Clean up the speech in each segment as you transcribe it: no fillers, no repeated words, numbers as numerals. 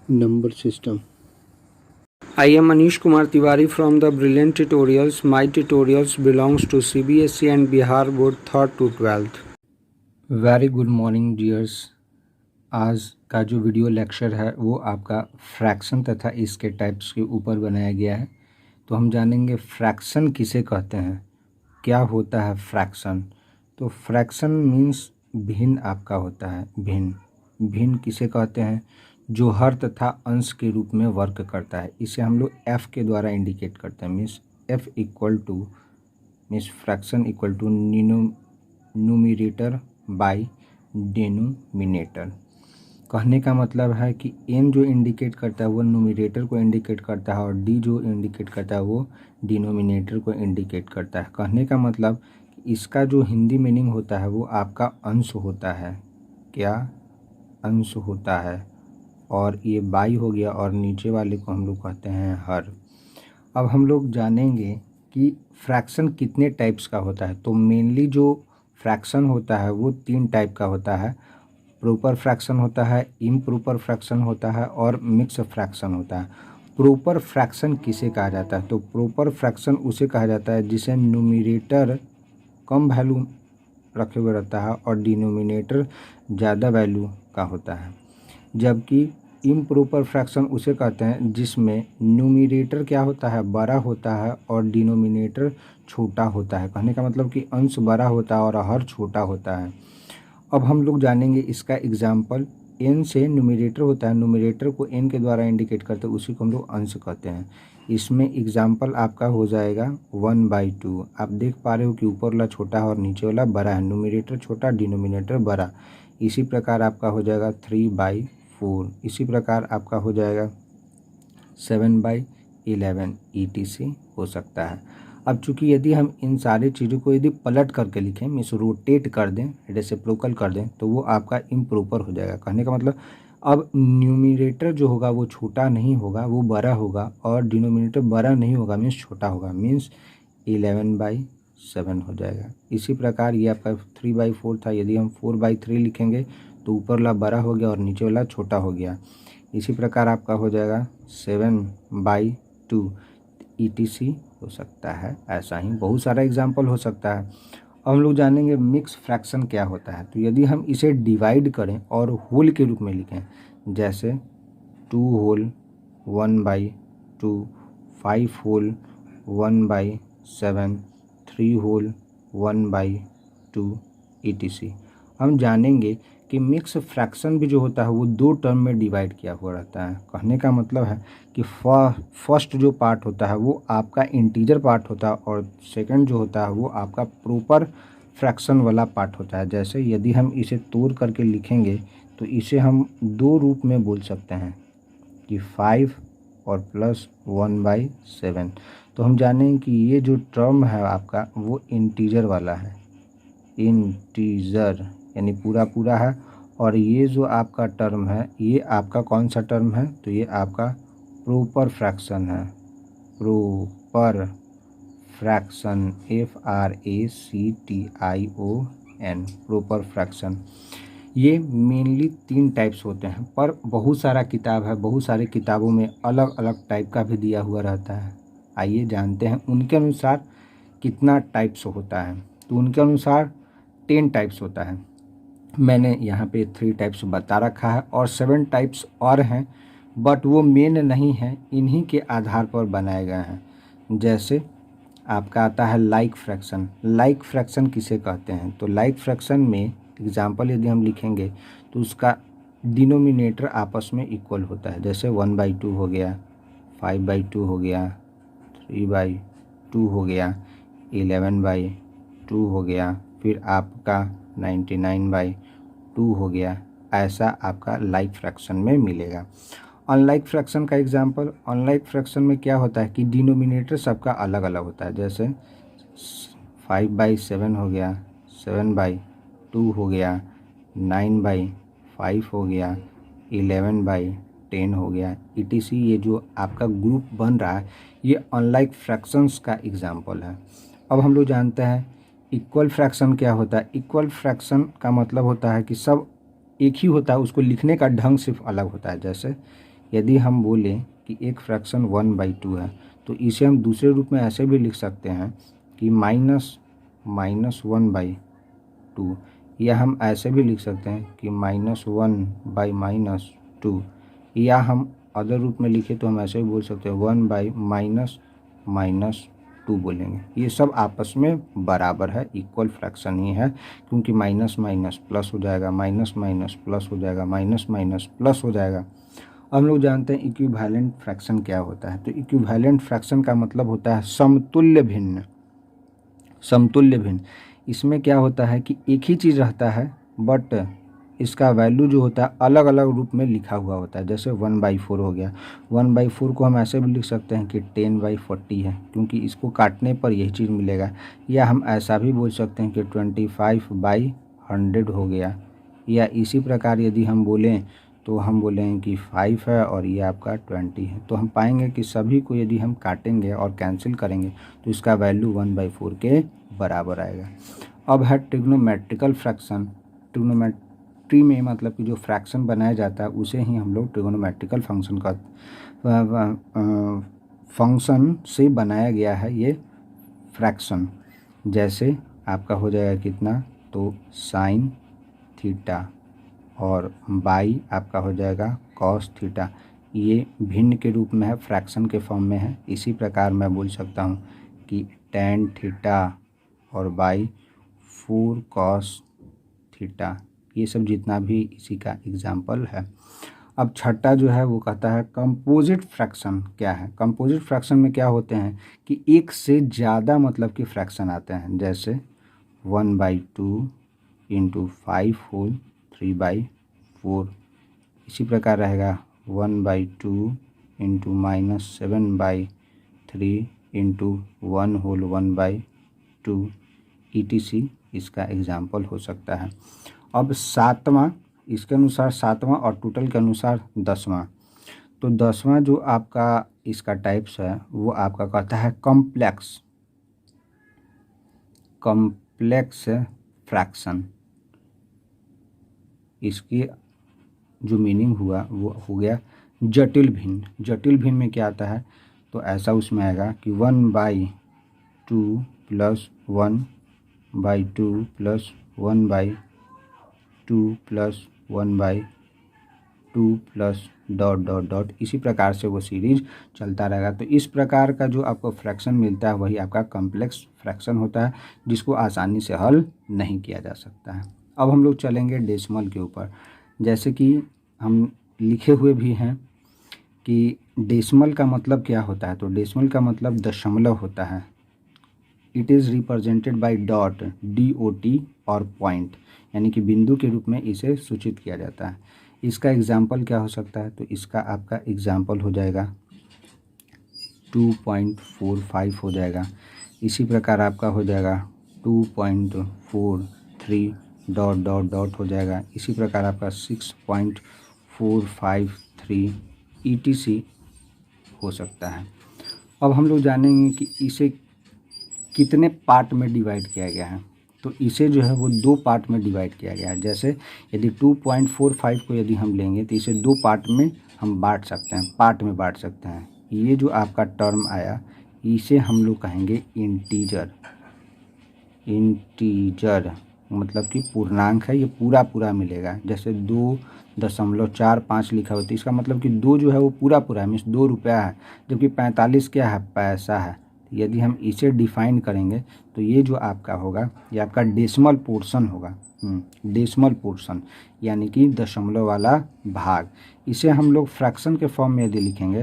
number system. I am Manish Kumar Tiwari from the Brilliant Tutorials. My tutorials belongs to CBSE and Bihar Board 3rd to 12th. Very good morning dears. आज का जो video lecture है वो आपका fraction तथा इसके types के ऊपर बनाया गया है। तो हम जानेंगे फ्रैक्शन किसे कहते हैं, क्या होता है फ्रैक्शन। तो फ्रैक्शन मीन्स भिन्न आपका होता है। भिन्न भिन्न किसे कहते हैं, जो हर तथा अंश के रूप में वर्क करता है। इसे हम लोग एफ के द्वारा इंडिकेट करते हैं। Means F equal to means fraction equal to numerator by denominator. कहने का मतलब है कि एन जो इंडिकेट करता है वो न्यूमरेटर को इंडिकेट करता है और डी जो इंडिकेट करता है वो डिनोमिनेटर को इंडिकेट करता है। कहने का मतलब इसका जो हिंदी मीनिंग होता है वो आपका अंश होता है। क्या अंश होता है, और ये बाई हो गया और नीचे वाले को हम लोग कहते हैं हर। अब हम लोग जानेंगे कि फ्रैक्शन कितने टाइप्स का होता है। तो मेनली जो फ्रैक्शन होता है वो 3 टाइप का होता है। प्रॉपर फ्रैक्शन होता है, इम्प्रॉपर फ्रैक्शन होता है और मिक्स फ्रैक्शन होता है। प्रॉपर फ्रैक्शन किसे कहा जाता है, तो प्रॉपर फ्रैक्शन उसे कहा जाता है जिसे न्यूमरेटर कम वैल्यू रखे हुए रहता है और डिनोमिनेटर ज़्यादा वैल्यू का होता है। जबकि इम्प्रॉपर फ्रैक्शन उसे कहते हैं जिसमें न्यूमरेटर क्या होता है, बड़ा होता है और डिनोमिनेटर छोटा होता है। कहने का मतलब कि अंश बड़ा होता है और हर छोटा होता है। अब हम लोग जानेंगे इसका एग्जाम्पल। एन से न्यूमरेटर होता है, न्यूमरेटर को एन के द्वारा इंडिकेट करते हैं, उसी को हम लोग अंश कहते हैं। इसमें एग्जाम्पल आपका हो जाएगा 1/2। आप देख पा रहे हो कि ऊपर वाला छोटा है और नीचे वाला बड़ा है। न्यूमरेटर छोटा, डिनोमिनेटर बड़ा। इसी प्रकार आपका हो जाएगा 3/4। इसी प्रकार आपका हो जाएगा 7/11 ETC हो सकता है। अब चूंकि यदि हम इन सारी चीज़ों को यदि पलट करके लिखें, मीन्स रोटेट कर दें, रेसिप्रोकल कर दें, तो वो आपका इम्प्रॉपर हो जाएगा। कहने का मतलब अब न्यूमरेटर जो होगा वो छोटा नहीं होगा, वो बड़ा होगा, और डिनोमिनेटर बड़ा नहीं होगा मीन्स छोटा होगा। मीन्स 11/7 हो जाएगा। इसी प्रकार ये आपका 3/4 था। यदि हम 4/3 लिखेंगे तो ऊपर वाला बड़ा हो गया और नीचे वाला छोटा हो गया। इसी प्रकार आपका हो जाएगा 7/2 ETC हो सकता है। ऐसा ही बहुत सारा एग्जाम्पल हो सकता है। अब हम लोग जानेंगे मिक्स फ्रैक्शन क्या होता है। तो यदि हम इसे डिवाइड करें और होल के रूप में लिखें, जैसे 2 होल 1/2, 5 होल 1/7, 3 होल 1/2 ETC। हम जानेंगे कि मिक्स फ्रैक्शन भी जो होता है वो 2 टर्म में डिवाइड किया हुआ रहता है। कहने का मतलब है कि फर्स्ट जो पार्ट होता है वो आपका इंटीजर पार्ट होता है और सेकंड जो होता है वो आपका प्रॉपर फ्रैक्शन वाला पार्ट होता है। जैसे यदि हम इसे तोड़ करके लिखेंगे तो इसे हम 2 रूप में बोल सकते हैं कि 5 और प्लस 1/7। तो हम जानेंगे कि ये जो टर्म है आपका वो इंटीजर वाला है, इंटीजर यानी पूरा पूरा है। और ये जो आपका टर्म है ये आपका कौन सा टर्म है, तो ये आपका प्रॉपर फ्रैक्शन है। Proper fraction FRACTION proper fraction. ये मेनली 3 टाइप्स होते हैं, पर बहुत सारा किताब है, बहुत सारे किताबों में अलग अलग टाइप का भी दिया हुआ रहता है। आइए जानते हैं उनके अनुसार कितना टाइप्स होता है। तो उनके अनुसार 10 टाइप्स होता है। मैंने यहाँ पे 3 टाइप्स बता रखा है और 7 टाइप्स और हैं, बट वो मेन नहीं है, इन्हीं के आधार पर बनाए गए हैं। जैसे आपका आता है लाइक फ्रैक्शन। लाइक फ्रैक्शन किसे कहते हैं, तो लाइक फ्रैक्शन में एग्जाम्पल यदि हम लिखेंगे तो उसका डिनोमिनेटर आपस में इक्वल होता है। जैसे 1/2 हो गया, 5/2 हो गया, 3/2 हो गया, 11/2 हो गया, फिर आपका 99/2 हो गया। ऐसा आपका लाइक फ्रैक्शन में मिलेगा। अनलाइक फ्रैक्शन का एग्जांपल, अनलाइक फ्रैक्शन में क्या होता है कि डिनोमिनेटर सबका अलग अलग होता है। जैसे 5/7 हो गया, 7/2 हो गया, 9/5 हो गया, 11/10 हो गया, ETC। ये जो आपका ग्रुप बन रहा है ये अनलाइक फ्रैक्शंस का एग्जांपल है। अब हम लोग जानते हैं इक्वल फ्रैक्शन क्या होता है। इक्वल फ्रैक्शन का मतलब होता है कि सब एक ही होता है, उसको लिखने का ढंग सिर्फ अलग होता है। जैसे यदि हम बोलें कि एक फ्रैक्शन 1/2 है तो इसे हम दूसरे रूप में ऐसे भी लिख सकते हैं कि -1/2, या हम ऐसे भी लिख सकते हैं कि -1/-2, या हम अदर रूप में लिखे तो हम ऐसे भी बोल सकते हैं 1/-2 बोलेंगे। ये सब आपस में बराबर है, इक्वल फ्रैक्शन ही है, क्योंकि माइनस माइनस प्लस हो जाएगा, माइनस माइनस प्लस हो जाएगा, माइनस माइनस प्लस हो जाएगा। हम लोग जानते हैं इक्विवेलेंट फ्रैक्शन क्या होता है। तो इक्विवेलेंट फ्रैक्शन का मतलब होता है समतुल्य भिन्न। समतुल्य भिन्न इसमें क्या होता है कि एक ही चीज़ रहता है बट इसका वैल्यू जो होता है अलग अलग रूप में लिखा हुआ होता है। जैसे 1/4 हो गया, 1/4 को हम ऐसे भी लिख सकते हैं कि 10/40 है, क्योंकि इसको काटने पर यही चीज़ मिलेगा। या हम ऐसा भी बोल सकते हैं कि 25/100 हो गया। या इसी प्रकार यदि हम बोलें तो हम बोलें कि 5 है और ये आपका 20 है। तो हम पाएंगे कि सभी को यदि हम काटेंगे और कैंसिल करेंगे तो इसका वैल्यू 1/4 के बराबर आएगा। अब है ट्रिग्नोमेट्रिकल फ्रैक्शन। ट्रिग्नोमेट्री में मतलब कि जो फ्रैक्शन बनाया जाता है उसे ही हम लोग ट्रिग्नोमेट्रिकल फंक्शन से बनाया गया है ये फ्रैक्शन। जैसे आपका हो जाएगा कितना, तो साइन थीटा और बाई आपका हो जाएगा कॉस थीटा। ये भिन्न के रूप में है, फ्रैक्शन के फॉर्म में है। इसी प्रकार मैं बोल सकता हूँ कि tan थीटा और बाई 4 कॉस थीटा। ये सब जितना भी इसी का एग्जाम्पल है। अब छठा जो है वो कहता है कंपोजिट फ्रैक्शन क्या है। कंपोजिट फ्रैक्शन में क्या होते हैं कि एक से ज़्यादा मतलब कि फ्रैक्शन आते हैं। जैसे 1/2 इंटू 5 होल 3/4। इसी प्रकार रहेगा 1/2 इंटू -7/3 इंटू 1 होल 1/2 ETC इसका एग्जाम्पल हो सकता है। अब सातवां, इसके अनुसार सातवां और टोटल के अनुसार 10वां। तो 10वां जो आपका इसका टाइप्स है वो आपका कहता है कॉम्प्लेक्स फ्रैक्शन। इसकी जो मीनिंग हुआ वो हो गया जटिल भिन्न। जटिल भिन्न में क्या आता है, तो ऐसा उसमें आएगा कि 1/2 plus 1/2 plus 1/2 plus 1/2 plus dot dot dot. इसी प्रकार से वो सीरीज चलता रहेगा। तो इस प्रकार का जो आपको फ्रैक्शन मिलता है वही आपका कॉम्प्लेक्स फ्रैक्शन होता है, जिसको आसानी से हल नहीं किया जा सकता है। अब हम लोग चलेंगे डेसिमल के ऊपर। जैसे कि हम लिखे हुए भी हैं कि डेसिमल का मतलब क्या होता है। तो डेसिमल का मतलब दशमलव होता है। It is represented by dot DOT और पॉइंट, यानी कि बिंदु के रूप में इसे सूचित किया जाता है। इसका एग्जाम्पल क्या हो सकता है, तो इसका आपका एग्जाम्पल हो जाएगा 2.45 हो जाएगा। इसी प्रकार आपका हो जाएगा 2.43 डॉट डॉट डॉट हो जाएगा। इसी प्रकार आपका 6.453 ETC हो सकता है। अब हम लोग जानेंगे कि इसे कितने पार्ट में डिवाइड किया गया है। तो इसे जो है वो 2 पार्ट में डिवाइड किया गया है। जैसे यदि 2.45 को यदि हम लेंगे तो इसे 2 पार्ट में हम बांट सकते हैं, पार्ट में बांट सकते हैं। ये जो आपका टर्म आया इसे हम लोग कहेंगे इंटीजर। इंटीजर मतलब कि पूर्णांक है, ये पूरा पूरा मिलेगा। जैसे 2.45 लिखा होता है, इसका मतलब कि 2 जो है वो पूरा पूरा है, मीन्स 2 रुपया है। जबकि 45 क्या है, पैसा है। यदि हम इसे डिफाइन करेंगे तो ये जो आपका होगा ये आपका डेसिमल पोर्शन होगा। डेसिमल पोर्शन यानी कि दशमलव वाला भाग। इसे हम लोग फ्रैक्शन के फॉर्म में यदि लिखेंगे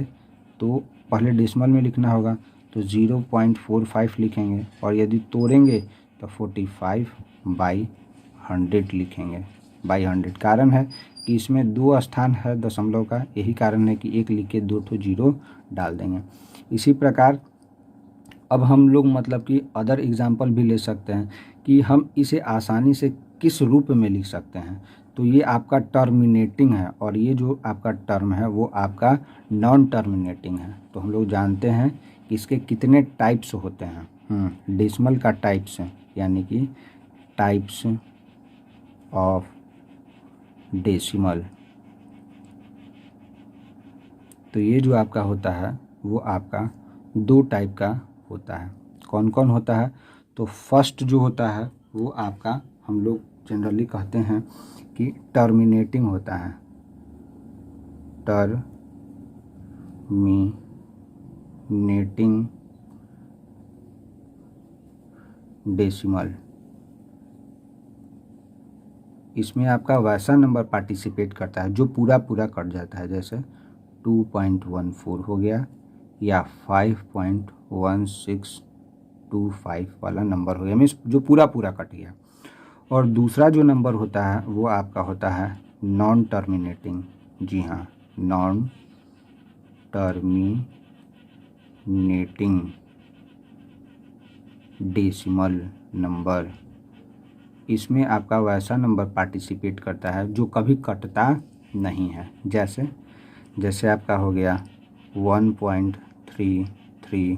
तो पहले डेसिमल में लिखना होगा, तो 0.45 लिखेंगे, और यदि तोड़ेंगे तो 45/100 लिखेंगे। बाई 100 कारण है कि इसमें 2 स्थान है दशमलव का, यही कारण है कि एक लिख के 2 ठो 0 डाल देंगे। इसी प्रकार अब हम लोग मतलब कि अदर एग्जाम्पल भी ले सकते हैं कि हम इसे आसानी से किस रूप में लिख सकते हैं। तो ये आपका टर्मिनेटिंग है और ये जो आपका टर्म है वो आपका नॉन टर्मिनेटिंग है। तो हम लोग जानते हैं कि इसके कितने टाइप्स होते हैं। डेसिमल का टाइप्स है, यानी कि टाइप्स ऑफ डेसिमल। तो ये जो आपका होता है वो आपका 2 टाइप का होता है। कौन कौन होता है? तो फर्स्ट जो होता है वो आपका हम लोग जनरली कहते हैं कि टर्मिनेटिंग होता है, टर्मिनेटिंग डेसिमल। इसमें आपका वैसा नंबर पार्टिसिपेट करता है जो पूरा पूरा कट जाता है, जैसे 2.14 हो गया या 5.1625 वाला नंबर हो गया, मीन्स जो पूरा पूरा कट गया। और दूसरा जो नंबर होता है वो आपका होता है नॉन टर्मिनेटिंग। जी हाँ, नॉन टर्मिनेटिंग डेसिमल नंबर। इसमें आपका वैसा नंबर पार्टिसिपेट करता है जो कभी कटता नहीं है, जैसे आपका हो गया 1.33।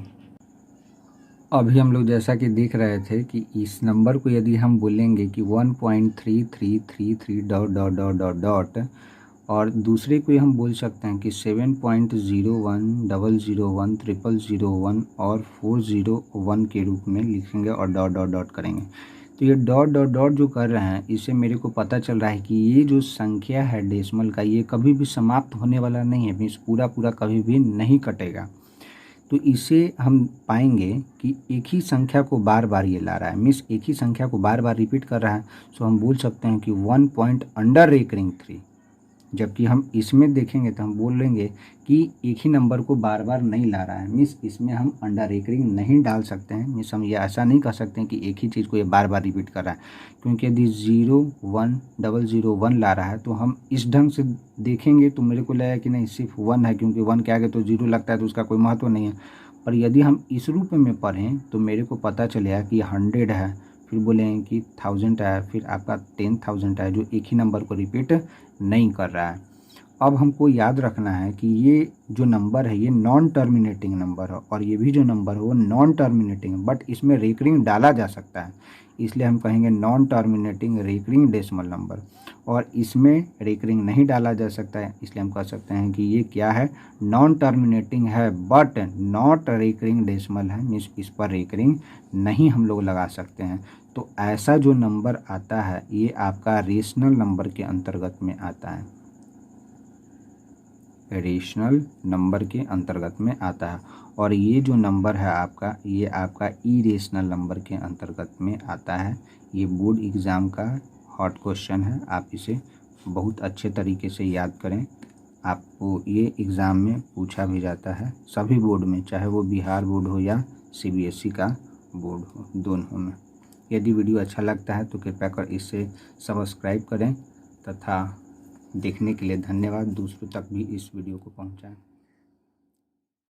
अभी हम लोग जैसा कि देख रहे थे कि इस नंबर को यदि हम बोलेंगे कि 1.3333 dot dot dot dot dot, और दूसरे को हम बोल सकते हैं कि 7.01001001 और 401 के रूप में लिखेंगे और डॉट डॉट डॉट करेंगे। तो ये डॉट डॉट डॉट जो कर रहे हैं, इससे मेरे को पता चल रहा है कि ये जो संख्या है डेसिमल का, ये कभी भी समाप्त होने वाला नहीं है, मीन्स पूरा पूरा कभी भी नहीं कटेगा। तो इसे हम पाएंगे कि एक ही संख्या को बार बार ये ला रहा है, मीन्स एक ही संख्या को बार बार रिपीट कर रहा है। सो हम बोल सकते हैं कि 1 पॉइंट अंडर रेकरिंग 3। जबकि हम इसमें देखेंगे तो हम बोलेंगे कि एक ही नंबर को बार बार नहीं ला रहा है, मीन्स इसमें हम अंडर रेकरिंग नहीं डाल सकते हैं। मीन्स हम ये ऐसा नहीं कह सकते हैं कि एक ही चीज़ को ये बार बार रिपीट कर रहा है, क्योंकि यदि 01001 ला रहा है तो हम इस ढंग से देखेंगे तो मेरे को लगेगा कि नहीं, सिर्फ 1 है, क्योंकि 1 के आगे तो 0 लगता है तो उसका कोई महत्व नहीं है। पर यदि हम इस रूप में पढ़ें तो मेरे को पता चलेगा कि 100 है, फिर बोलेंगे कि 1000 है, फिर आपका 10,000 है, जो एक ही नंबर को रिपीट नहीं कर रहा है। अब हमको याद रखना है कि ये जो नंबर है ये नॉन टर्मिनेटिंग नंबर है, और ये भी जो नंबर है वो नॉन टर्मिनेटिंग है, बट इसमें रेकरिंग डाला जा सकता है, इसलिए हम कहेंगे non terminating recurring decimal number. और इसमें रेकरिंग नहीं डाला जा सकता है, इसलिए हम कह सकते हैं कि ये क्या है, नॉन टर्मिनेटिंग है बट नॉट रेकरिंग डेसिमल है, मीन्स इस पर रेकरिंग नहीं हम लोग लगा सकते हैं। तो ऐसा जो नंबर आता है ये आपका रेशनल नंबर के अंतर्गत में आता है, रेशनल नंबर के अंतर्गत में आता है। और ये जो नंबर है आपका, ये आपका इरेशनल नंबर के अंतर्गत में आता है। ये बोर्ड एग्ज़ाम का हॉट क्वेश्चन है, आप इसे बहुत अच्छे तरीके से याद करें। आपको ये एग्ज़ाम में पूछा भी जाता है सभी बोर्ड में, चाहे वो बिहार बोर्ड हो या CBSE का बोर्ड हो, दोनों में। यदि वीडियो अच्छा लगता है तो कृपया कर इसे सब्सक्राइब करें तथा देखने के लिए धन्यवाद। दूसरों तक भी इस वीडियो को पहुंचाएं।